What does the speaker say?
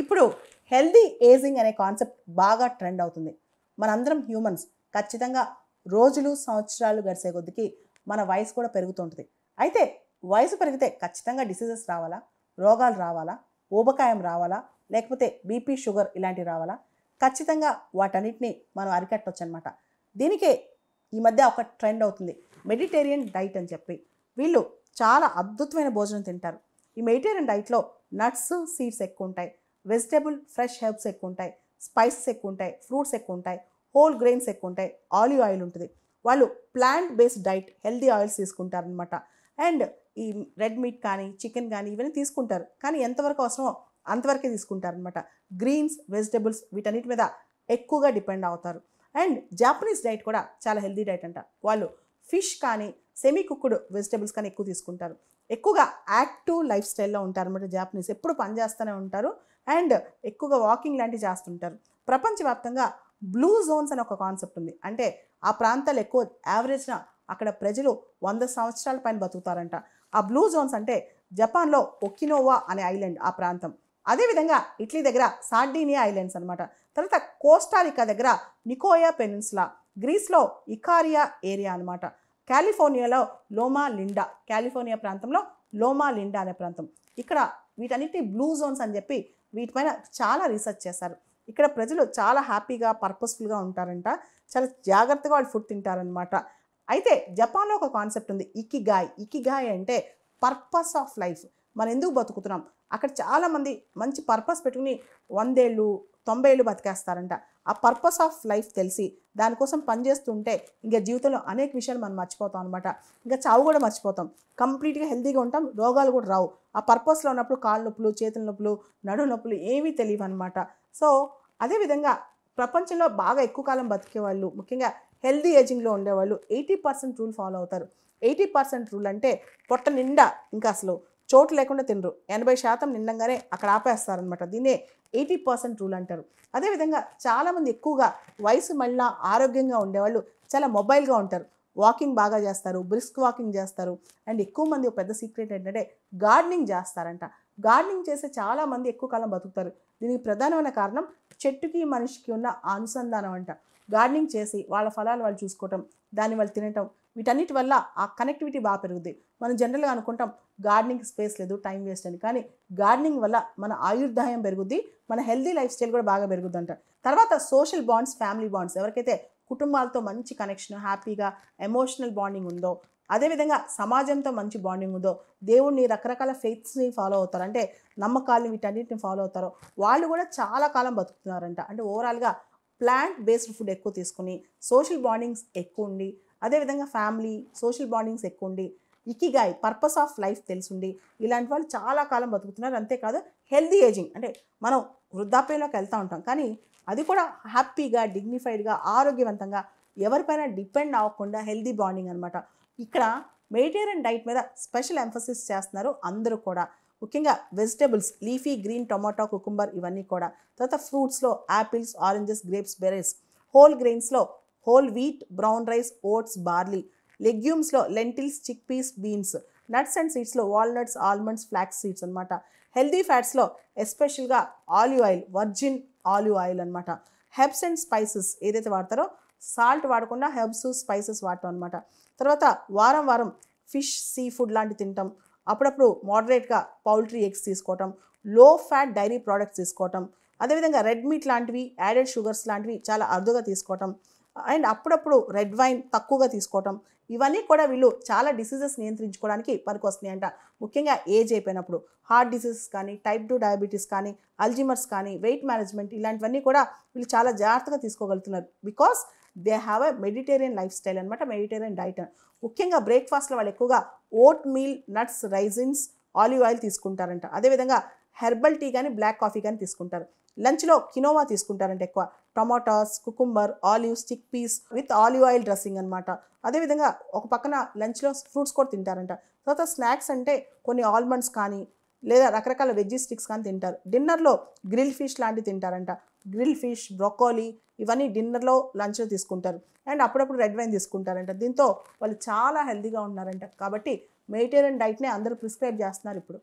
ఇప్పుడు healthy ageing అనే concept బాగా ట్రెండ్ అవుతుంది. మనందరం హ్యూమన్స్. ఖచ్చితంగా రోజులు, సంవత్సరాలు గడిసే కొద్దికి మన వయసు కూడా పెరుగుతుంటుంది. అయితే వయసు పెరిగితే ఖచ్చితంగా డిసీజెస్ రావాలా? రోగాలు రావాలా? ఊబకాయం రావాలా? లేకపోతే బీపీ, షుగర్ ఇలాంటివి రావాలా? ఖచ్చితంగా వాటన్నిటిని మనం అరికట్టొచ్చనమాట. దీనికే ఈ మధ్య ఒక ట్రెండ్ అవుతుంది, మెడిటేరియన్ డైట్ అని చెప్పి. వీళ్ళు చాలా అద్భుతమైన భోజనం తింటారు. ఈ మెడిటేరియన్ డైట్లో నట్స్, సీడ్స్ ఎక్కువ ఉంటాయి, వెజిటేబుల్ ఫ్రెష్ హెర్బ్స్ ఎక్కువ ఉంటాయి, స్పైసెస్ ఎక్కువ ఉంటాయి, ఫ్రూట్స్ ఎక్కువ ఉంటాయి, హోల్ గ్రెయిన్స్ ఎక్కువ ఉంటాయి, ఆలివ్ ఆయిల్ ఉంటుంది. వాళ్ళు plant based diet, healthy oils తీసుకుంటారనమాట. అండ్ ఈ రెడ్ మీట్ కానీ, చికెన్ కానీ ఇవన్నీ తీసుకుంటారు, కానీ ఎంతవరకు అవసరమో అంతవరకే తీసుకుంటారనమాట. గ్రీన్స్, వెజిటేబుల్స్ వీటన్నిటి మీద ఎక్కువగా డిపెండ్ అవుతారు. అండ్ జాపనీస్ డైట్ కూడా చాలా హెల్దీ డైట్ అంట. వాళ్ళు ఫిష్ కానీ, సెమీ కుక్డ్ వెజిటేబుల్స్ కానీ ఎక్కువ తీసుకుంటారు. ఎక్కువగా యాక్టివ్ లైఫ్ స్టైల్లో ఉంటారన్నమాట జాపనీస్. ఎప్పుడు పని చేస్తూనే ఉంటారు అండ్ ఎక్కువగా వాకింగ్ లాంటివి చేస్తుంటారు. ప్రపంచవ్యాప్తంగా బ్లూ జోన్స్ అనే ఒక కాన్సెప్ట్ ఉంది. అంటే ఆ ప్రాంతాలు ఎక్కువ యావరేజ్న అక్కడ ప్రజలు 100 సంవత్సరాల పైన బతుకుతారంట. ఆ బ్లూ జోన్స్ అంటే జపాన్లో ఒకినోవా అనే ఐలాండ్ ఆ ప్రాంతం. అదేవిధంగా ఇటలీ దగ్గర సార్డీనియా ఐలాండ్స్ అనమాట. తర్వాత కోస్టారికా దగ్గర నికోయా పెనిన్సులా, గ్రీస్లో ఇకారియా ఏరియా అనమాట. కాలిఫోర్నియాలో లోమా లిండా, కాలిఫోర్నియా ప్రాంతంలో లోమా లిండా అనే ప్రాంతం. ఇక్కడ వీటన్నిటి బ్లూ జోన్స్ అని చెప్పి వీటిపైన చాలా రీసెర్చ్ చేశారు. ఇక్కడ ప్రజలు చాలా హ్యాపీగా, పర్పస్ఫుల్గా ఉంటారంట. చాలా జాగ్రత్తగా వాళ్ళు ఫుడ్ తింటారనమాట. అయితే జపాన్లో ఒక కాన్సెప్ట్ ఉంది, ఇకిగాయ్. ఇకిగాయ్ అంటే పర్పస్ ఆఫ్ లైఫ్. మనం ఎందుకు బతుకుతున్నాం? అక్కడ చాలామంది మంచి పర్పస్ పెట్టుకుని 100 ఏళ్ళు, 90 ఏళ్ళు బతికేస్తారంట. ఆ పర్పస్ ఆఫ్ లైఫ్ తెలిసి దానికోసం పనిచేస్తుంటే ఇంకా జీవితంలో అనేక విషయాలు మనం మర్చిపోతాం అనమాట. ఇంకా చావు కూడా మర్చిపోతాం. కంప్లీట్గా హెల్తీగా ఉంటాం, రోగాలు కూడా రావు. ఆ పర్పస్లో ఉన్నప్పుడు కాళ్ళ నొప్పులు, చేతుల నొప్పులు, నడుము నొప్పులు ఏమీ తెలియవు అనమాట. సో అదేవిధంగా ప్రపంచంలో బాగా ఎక్కువ కాలం బతికేవాళ్ళు, ముఖ్యంగా హెల్దీ ఏజింగ్లో ఉండేవాళ్ళు 80% రూల్ ఫాలో అవుతారు. 80% రూల్ అంటే పొట్ట నిండా ఇంకా అసలు చోటు లేకుండా తినరు. 80% నిండంగానే అక్కడ ఆపేస్తారనమాట. దీన్నే 80% రూల్ అంటారు. అదేవిధంగా చాలామంది ఎక్కువగా వయసు మళ్ళా ఆరోగ్యంగా ఉండేవాళ్ళు చాలా మొబైల్గా ఉంటారు. వాకింగ్ బాగా చేస్తారు, బ్రిస్క్ వాకింగ్ చేస్తారు. అండ్ ఎక్కువ మంది ఒక పెద్ద సీక్రెట్ ఏంటంటే గార్డెనింగ్ చేస్తారంట. గార్డెనింగ్ చేస్తే చాలామంది ఎక్కువ కాలం బతుకుతారు. దీనికి ప్రధానమైన కారణం చెట్టుకి మనిషికి ఉన్న ఆ అనుసంధానం అంట. గార్డెనింగ్ చేసి వాళ్ళ ఫలాలు వాళ్ళు చూసుకోవటం, దాన్ని వాళ్ళు తినటం, వీటన్నిటి వల్ల ఆ కనెక్టివిటీ బాగా పెరుగుద్ది. మనం జనరల్గా అనుకుంటాం గార్డెనింగ్ స్పేస్ లేదు, టైం వేస్ట్ అని. కానీ గార్డెనింగ్ వల్ల మన ఆయుర్దాయం పెరుగుద్ది, మన హెల్దీ లైఫ్ స్టైల్ కూడా బాగా పెరుగుద్ది అంట. తర్వాత సోషల్ బాండ్స్, ఫ్యామిలీ బాండ్స్. ఎవరికైతే కుటుంబాలతో మంచి కనెక్షన్, హ్యాపీగా ఎమోషనల్ బాండింగ్ ఉందో, అదేవిధంగా సమాజంతో మంచి బాండింగ్ ఉందో, దేవుడిని రకరకాల ఫెయిత్స్ని ఫాలో అవుతారు, అంటే నమ్మకాలని వీటన్నిటిని ఫాలో అవుతారో వాళ్ళు కూడా చాలా కాలం బతుకుతున్నారంట. అంటే ఓవరాల్గా ప్లాంట్ బేస్డ్ ఫుడ్ ఎక్కువ తీసుకుని, సోషల్ బాండింగ్స్ ఎక్కువ ఉండి, అదేవిధంగా ఫ్యామిలీ, సోషల్ బాండింగ్స్ ఎక్కువ ఉండి, ఇకిగాయ్ పర్పస్ ఆఫ్ లైఫ్ తెలుసుండి ఇలాంటి వాళ్ళు చాలా కాలం బతుకుతున్నారు. అంతేకాదు హెల్దీ ఏజింగ్ అంటే మనం వృద్ధాప్యంలోకి వెళ్తూ ఉంటాం, కానీ అది కూడా హ్యాపీగా, డిగ్నిఫైడ్గా, ఆరోగ్యవంతంగా, ఎవరిపైన డిపెండ్ అవ్వకుండా హెల్దీ బాండింగ్ అనమాట. ఇక్కడ మెడిటేరియన్ డైట్ మీద స్పెషల్ ఎంఫసిస్ చేస్తున్నారు అందరూ కూడా. ముఖ్యంగా vegetables, leafy, green, tomato, cucumber ఇవన్నీ కూడా. తర్వాత ఫ్రూట్స్లో apples, oranges, grapes, berries. Whole గ్రెయిన్స్లో whole wheat, brown rice, oats, barley. లెగ్యూమ్స్లో lentils, chickpeas, beans. Nuts and సీడ్స్లో వాల్నట్స్, ఆల్మండ్స్, ఫ్లాక్స్ సీడ్స్ అనమాట. హెల్దీ ఫ్యాట్స్లో ఎస్పెషల్గా olive oil, virgin olive oil అనమాట. హెర్బ్స్ అండ్ స్పైసెస్ ఏదైతే వాడతారో సాల్ట్ వాడకుండా హెర్బ్స్, స్పైసెస్ వాడటం అనమాట. తర్వాత వారం వారం ఫిష్, సీ ఫుడ్ లాంటివి తింటాం. అప్పుడప్పుడు మోడరేట్గా పౌల్ట్రీ ఎగ్స్ తీసుకోవటం, లో ఫ్యాట్ డైరీ ప్రోడక్ట్స్ తీసుకోవటం, అదేవిధంగా రెడ్ మీట్ లాంటివి, యాడెడ్ షుగర్స్ లాంటివి చాలా అరుదుగా తీసుకోవటం, అండ్ అప్పుడప్పుడు రెడ్ వైన్ తక్కువగా తీసుకోవటం. ఇవన్నీ కూడా వీళ్ళు చాలా డిసీజెస్ నియంత్రించుకోవడానికి పనికొస్తున్నాయంట. ముఖ్యంగా ఏజ్ అయిపోయినప్పుడు హార్ట్ డిసీజెస్ కానీ, టైప్ 2 డయాబెటీస్ కానీ, అల్జిమర్స్ కానీ, వెయిట్ మేనేజ్మెంట్ ఇలాంటివన్నీ కూడా వీళ్ళు చాలా జాగ్రత్తగా తీసుకోగలుగుతున్నారు. Because they have a Mediterranean lifestyle అనమాట, మెడిటేరియన్ డైట్. ముఖ్యంగా బ్రేక్ఫాస్ట్లో వాళ్ళు ఎక్కువగా oatmeal, nuts, raisins, olive oil తీసుకుంటారంట. అదేవిధంగా హెర్బల్ టీ కానీ, బ్లాక్ కాఫీ కానీ తీసుకుంటారు. లంచ్లో కినోవా తీసుకుంటారంట ఎక్కువ. Tomatoes, cucumber, olives, chickpeas with olive oil dressing అనమాట. అదేవిధంగా ఒక పక్కన లంచ్లో ఫ్రూట్స్ కూడా తింటారంట. తర్వాత స్నాక్స్ అంటే కొన్ని ఆల్మండ్స్ కానీ, లేదా రకరకాల వెజ్జీ స్టిక్స్ కానీ తింటారు. డిన్నర్లో గ్రిల్ ఫిష్ లాంటివి తింటారంట. గ్రిల్ ఫిష్, బ్రొకోలీ ఇవన్నీ డిన్నర్లో, లంచ్లో తీసుకుంటారు. అండ్ అప్పుడప్పుడు రెడ్ వైన్ తీసుకుంటారంట. దీంతో వాళ్ళు చాలా హెల్తీగా ఉన్నారంట. కాబట్టి మెడిటేరియన్ డైట్నే అందరూ ప్రిస్క్రైబ్ చేస్తున్నారు ఇప్పుడు.